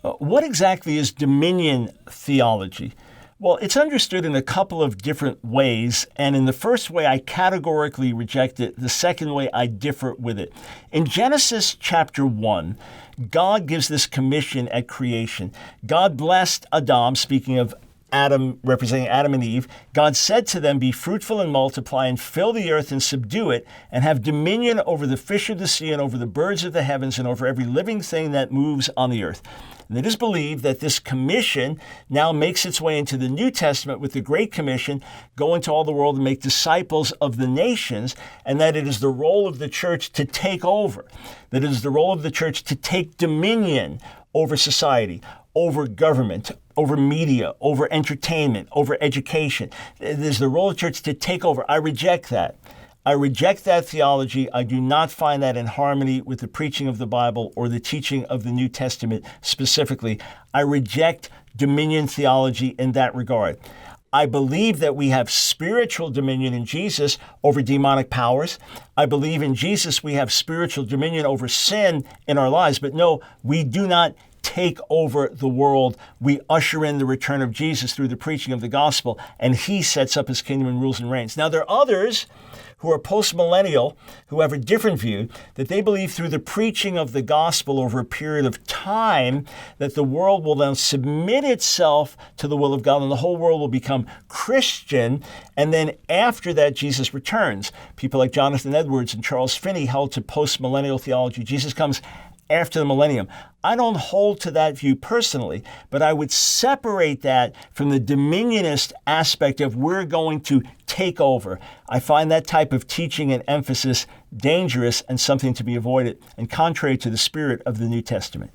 What exactly is dominion theology? Well, it's understood in a couple of different ways, and in the first way, I categorically reject it. The second way, I differ with it. In Genesis chapter 1, God gives this commission at creation. God blessed Adam, speaking of Adam, representing Adam and Eve. God said to them, "Be fruitful and multiply and fill the earth and subdue it and have dominion over the fish of the sea and over the birds of the heavens and over every living thing that moves on the earth." And it is believed that this commission now makes its way into the New Testament with the Great Commission, go into all the world and make disciples of the nations, and that it is the role of the church to take over, that it is the role of the church to take dominion over society, over government, over media, over entertainment, over education. It is the role of the church to take over. I reject that. I reject that theology. I do not find that in harmony with the preaching of the Bible or the teaching of the New Testament specifically. I reject dominion theology in that regard. I believe that we have spiritual dominion in Jesus over demonic powers. I believe in Jesus we have spiritual dominion over sin in our lives. But no, we do not take over the world. We usher in the return of Jesus through the preaching of the gospel, and he sets up his kingdom and rules and reigns. Now, there are others who are post-millennial, who have a different view, that they believe through the preaching of the gospel over a period of time that the world will then submit itself to the will of God and the whole world will become Christian. And then after that, Jesus returns. People like Jonathan Edwards and Charles Finney held to post-millennial theology. Jesus comes after the millennium. I don't hold to that view personally, but I would separate that from the dominionist aspect of we're going to take over. I find that type of teaching and emphasis dangerous and something to be avoided and contrary to the spirit of the New Testament.